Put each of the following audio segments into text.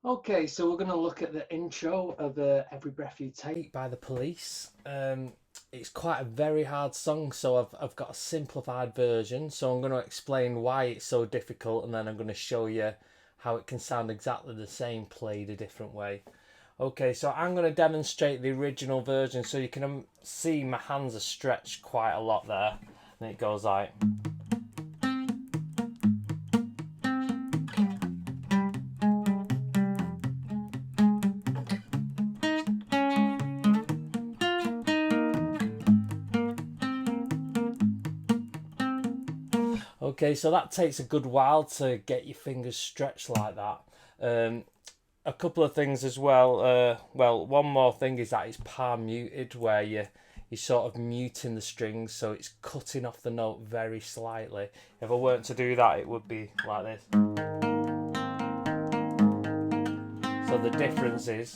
Okay, so we're going to look at the intro of Every Breath You Take by the Police. It's quite a very hard song, so I've got a simplified version. So I'm going to explain why it's so difficult, and then I'm going to show you how it can sound exactly the same played a different way. Okay, so I'm going to demonstrate the original version, so you can see my hands are stretched quite a lot there, and it goes like. Okay, so that takes a good while to get your fingers stretched like that. A couple of things as well. One more thing is that it's palm muted, where you're sort of muting the strings, so it's cutting off the note very slightly. If I weren't to do that, it would be like this. So the difference is,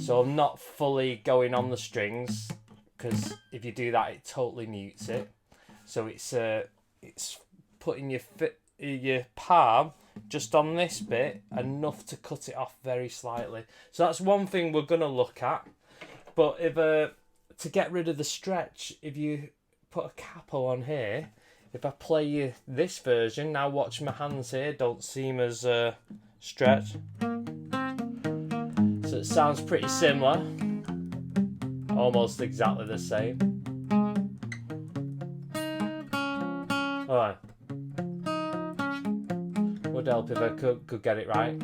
so I'm not fully going on the strings, because if you do that, it totally mutes it. So it's putting your palm just on this bit enough to cut it off very slightly. So that's one thing we're gonna look at. But if to get rid of the stretch, if you put a capo on here, if I play you this version, now watch my hands here, don't seem as stretched. So it sounds pretty similar, almost exactly the same. Alright. Would help if I could get it right.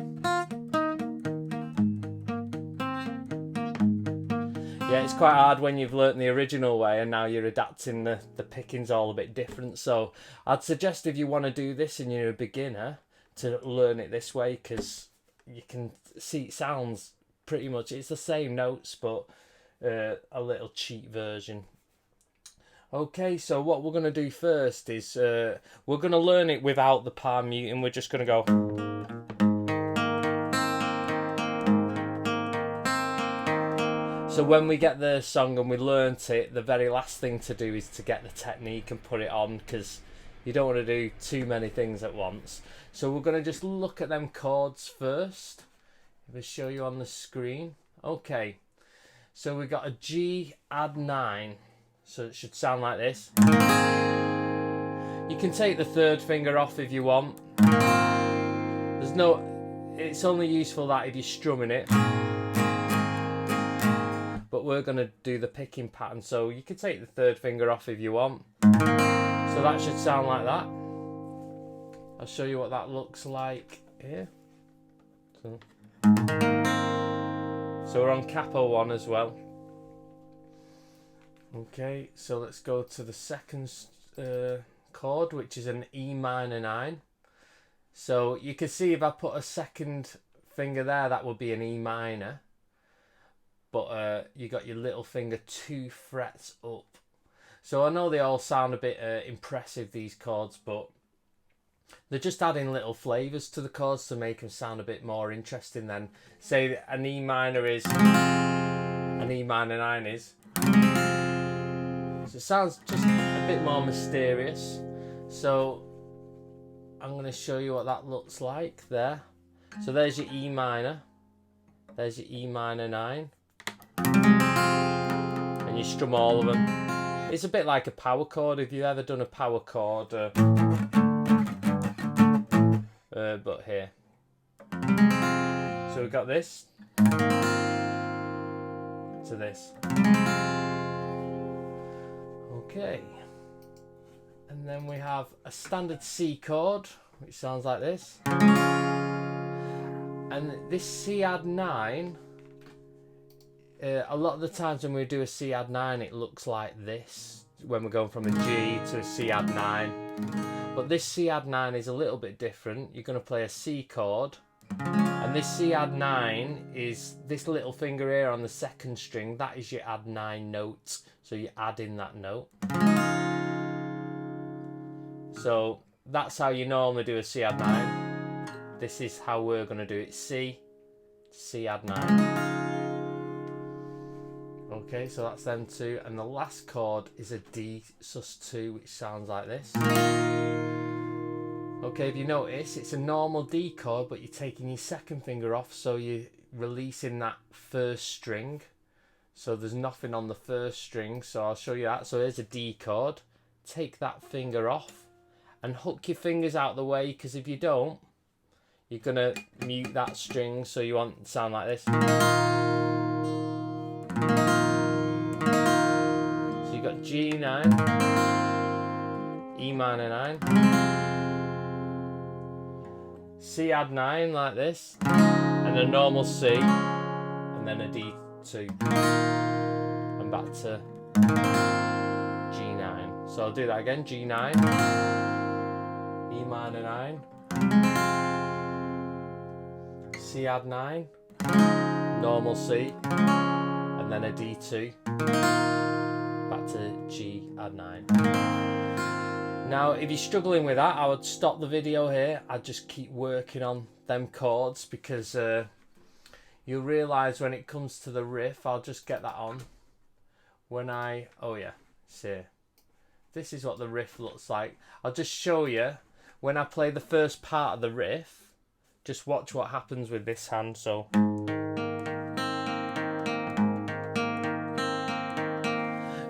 Yeah, it's quite hard when you've learnt the original way and now you're adapting the pickings all a bit different. So I'd suggest, if you want to do this and you're a beginner, to learn it this way, because you can see it sounds pretty much, it's the same notes, but a little cheat version. Okay, so what we're going to do first is we're going to learn it without the palm muting. We're just going to go. So when we get the song and we learnt it, the very last thing to do is to get the technique and put it on, because you don't want to do too many things at once. So we're going to just look at them chords first. If I show you on the screen. Okay, so we got a G add 9. So it should sound like this. You can take the third finger off if you want. It's only useful that if you're strumming it. But we're going to do the picking pattern, so you can take the third finger off if you want. So that should sound like that. I'll show you what that looks like here. So we're on capo 1 as well. Okay, so let's go to the second chord, which is an E minor 9. So you can see if I put a second finger there, that would be an E minor. But you got your little finger 2 frets up. So I know they all sound a bit impressive, these chords, but they're just adding little flavours to the chords to make them sound a bit more interesting than, say, an E minor is, an E minor 9 is. So it sounds just a bit more mysterious. So I'm going to show you what that looks like there. So there's your E minor. There's your E minor 9. And you strum all of them. It's a bit like a power chord, if you've ever done a power chord. But here. So we've got this to this. Okay, and then we have a standard C chord, which sounds like this. And this C add 9, a lot of the times when we do a C add 9, it looks like this, when we're going from a G to a C add 9. But this C add 9 is a little bit different. You're going to play a C chord, and this C add 9 is this little finger here on the second string. That is your add 9 note. So you add in that note. So that's how you normally do a C add 9. This is how we're going to do it. C add 9. Okay, so that's them two. And the last chord is a D sus2, which sounds like this. Okay, if you notice, it's a normal D chord, but you're taking your second finger off, so you're releasing that first string. So there's nothing on the first string, so I'll show you that. So here's a D chord. Take that finger off and hook your fingers out of the way, because if you don't, you're going to mute that string, so you want it to sound like this. So you've got G9, E minor 9, C add 9 like this, and a normal C, and then a D2, and back to G9. So I'll do that again, G9, E minor 9, C add 9, normal C, and then a D2, back to G add 9. Now, if you're struggling with that, I would stop the video here. I'd just keep working on them chords, because you'll realise when it comes to the riff, I'll just get that on. When oh yeah, see, this is what the riff looks like. I'll just show you when I play the first part of the riff. Just watch what happens with this hand. So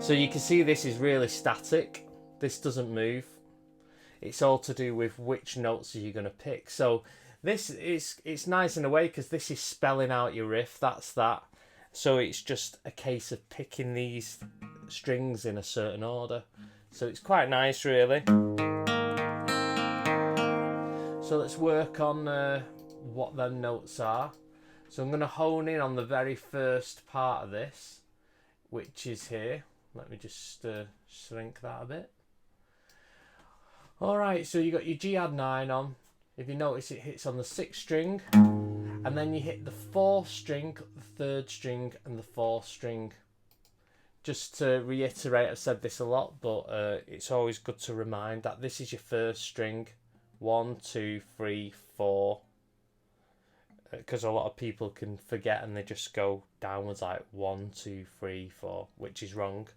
you can see this is really static. This doesn't move. It's all to do with which notes are you going to pick. So it's nice in a way, because this is spelling out your riff. That's that. So it's just a case of picking these strings in a certain order. So it's quite nice, really. So let's work on what them notes are. So I'm going to hone in on the very first part of this, which is here. Let me just shrink that a bit. Alright, so you got your G add 9 on. If you notice, it hits on the 6th string, and then you hit the 4th string, the 3rd string, and the 4th string. Just to reiterate, I've said this a lot, but it's always good to remind that this is your 1st string. 1, 2, 3, 4. Because a lot of people can forget and they just go downwards like 1, 2, 3, 4, which is wrong.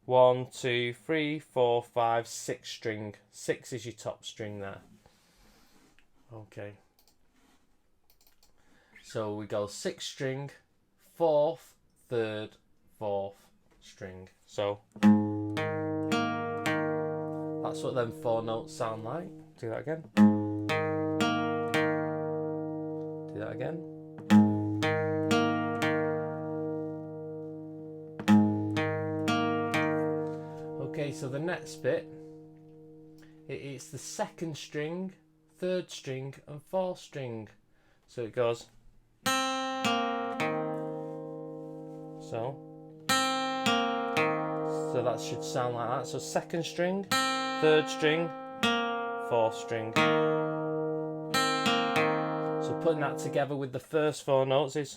1, 2, 3, 4, 5, 6 string. 6 is your top string there. Okay. So we go 6th string, 4th, 3rd, 4th string. So that's what them 4 notes sound like. Do that again. Do that again. Okay, so the next bit, it's the 2nd string, 3rd string, and 4th string. So it goes. So that should sound like that. So 2nd string, 3rd string, 4th string. So putting that together with the first 4 notes is.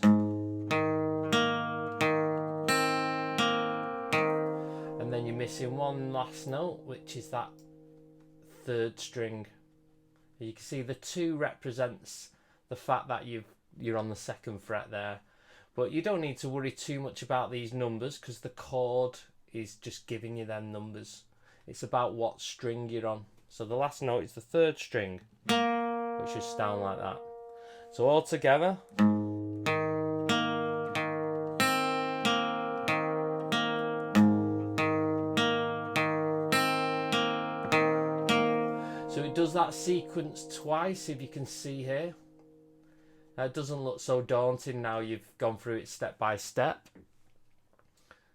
And then you're missing one last note, which is that 3rd string. You can see the 2 represents the fact that you're on the 2nd fret there. But you don't need to worry too much about these numbers, because the chord is just giving you them numbers. It's about what string you're on. So the last note is the 3rd string, which should sound like that. So all together. So it does that sequence twice, if you can see here. Now it doesn't look so daunting now you've gone through it step by step.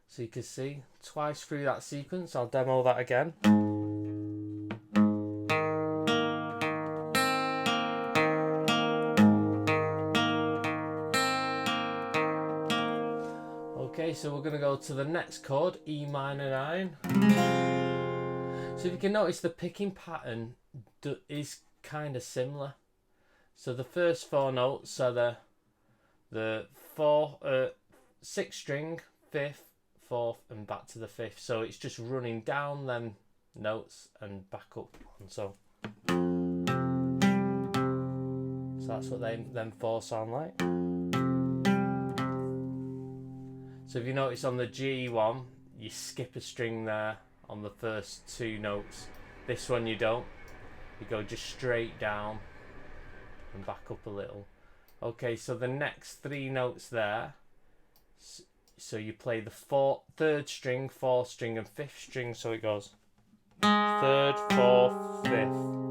So you can see twice through that sequence. I'll demo that again. Okay, so we're going to go to the next chord, E minor 9. So if you can notice, the picking pattern is kind of similar. So the first 4 notes are the 6th string, 5th, 4th, and back to the 5th. So it's just running down them notes and back up. And so that's what them 4 sound like. So if you notice on the G one, you skip a string there on the first 2 notes. This one you don't. you go just straight down and back up a little. Okay, so the next 3 notes there, so you play the 3rd string, 4th string and 5th string, so it goes 3rd, 4th, 5th.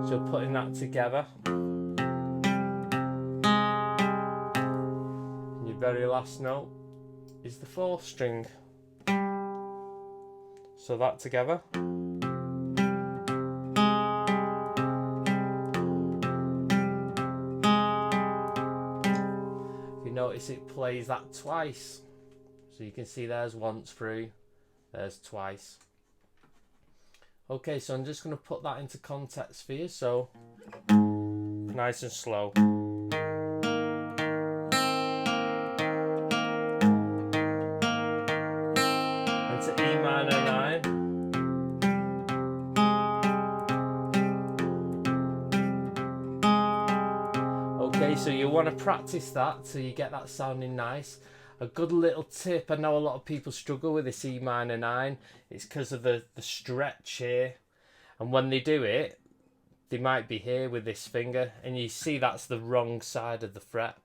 So putting that together, your very last note is the 4th string. So that together. If you notice, it plays that twice. So you can see there's once through, there's twice. Okay, so I'm just going to put that into context for you. So nice and slow. And to E minor 9. Okay, so you want to practice that so you get that sounding nice. A good little tip, I know a lot of people struggle with this E minor 9. It's because of the stretch here. And when they do it, they might be here with this finger. And you see that's the wrong side of the fret.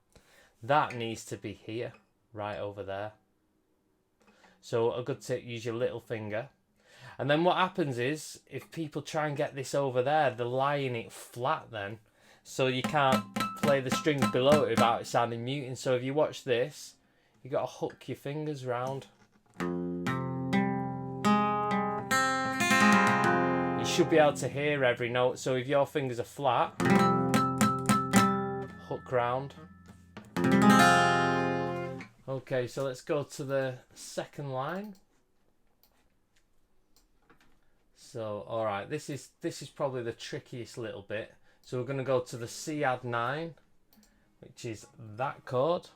That needs to be here, right over there. So a good tip, use your little finger. And then what happens is, if people try and get this over there, they're lying it flat then. So you can't play the strings below it without it sounding muting. So if you watch this, you got to hook your fingers round. You should be able to hear every note. So if your fingers are flat, hook round. Okay, so let's go to the second line. So, all right, this is probably the trickiest little bit. So we're going to go to the C add 9, which is that chord.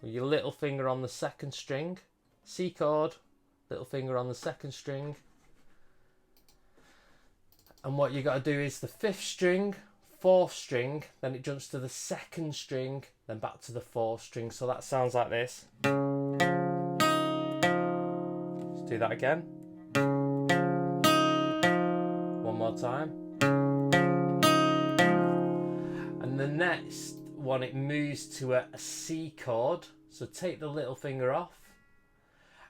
With your little finger on the 2nd string, C chord, little finger on the 2nd string. And what you got to do is the 5th string, 4th string, then it jumps to the 2nd string, then back to the 4th string. So that sounds like this. Let's do that again. One more time. And the next one, it moves to a C chord. So take the little finger off,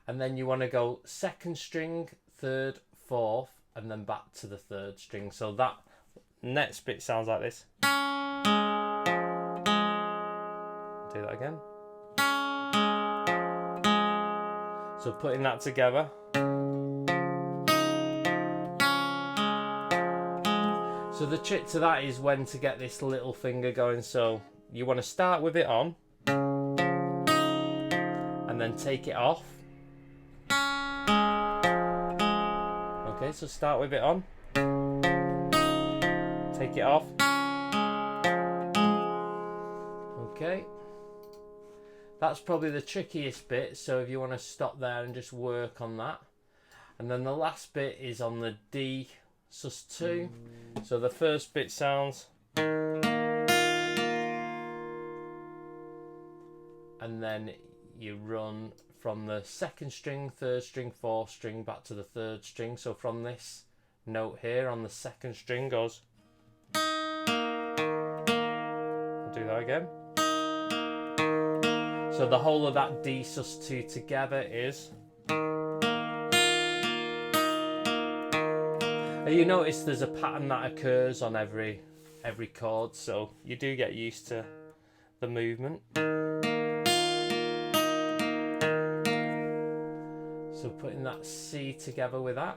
and then you want to go 2nd string, 3rd, 4th, and then back to the 3rd string. So that next bit sounds like this. Do that again. So putting that together. So the trick to that is when to get this little finger going. So you want to start with it on, and then take it off. Okay, so start with it on, take it off. Okay, that's probably the trickiest bit, so if you want to stop there and just work on that. And then the last bit is on the D sus2. So the first bit sounds, and then you run from the 2nd string, 3rd string, 4th string back to the 3rd string. So from this note here on the 2nd string goes. I'll do that again. So the whole of that D sus2 together is. You notice there's a pattern that occurs on every chord, so you do get used to the movement. So putting that C together with that.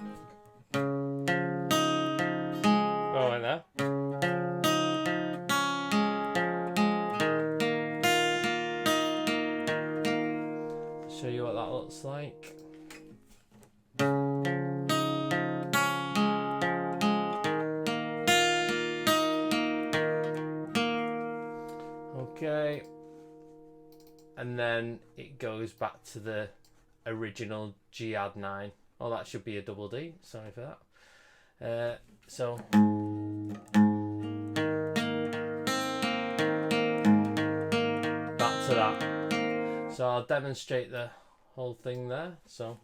Oh, in there. Show you what that looks like. Okay, and then it goes back to the original G add 9. Oh, that should be a double D, sorry for that. So back to that. So I'll demonstrate the whole thing there. So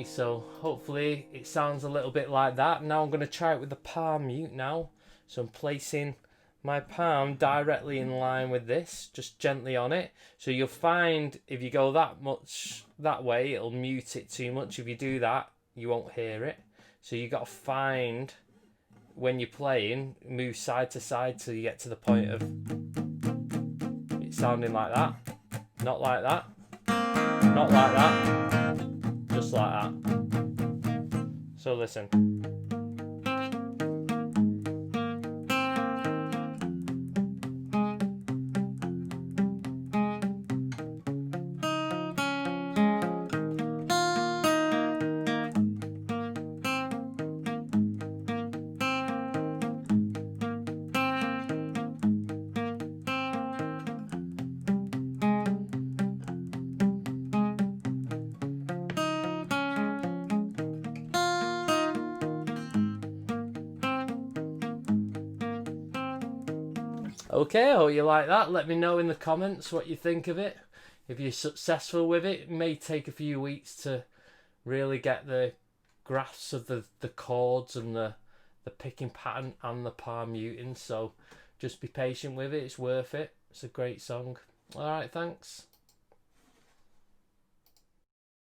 me, so hopefully it sounds a little bit like that. Now I'm going to try it with the palm mute now. So I'm placing my palm directly in line with this, just gently on it. So you'll find if you go that much that way, it'll mute it too much. If you do that, you won't hear it. So you got to find, when you're playing, move side to side till you get to the point of it sounding like that. Not like that. Not like that. Just like that. So listen. Okay, I hope you like that. Let me know in the comments what you think of it. If you're successful with it, it may take a few weeks to really get the grasp of the chords and the picking pattern and the palm muting. So just be patient with it. It's worth it. It's a great song. All right, thanks.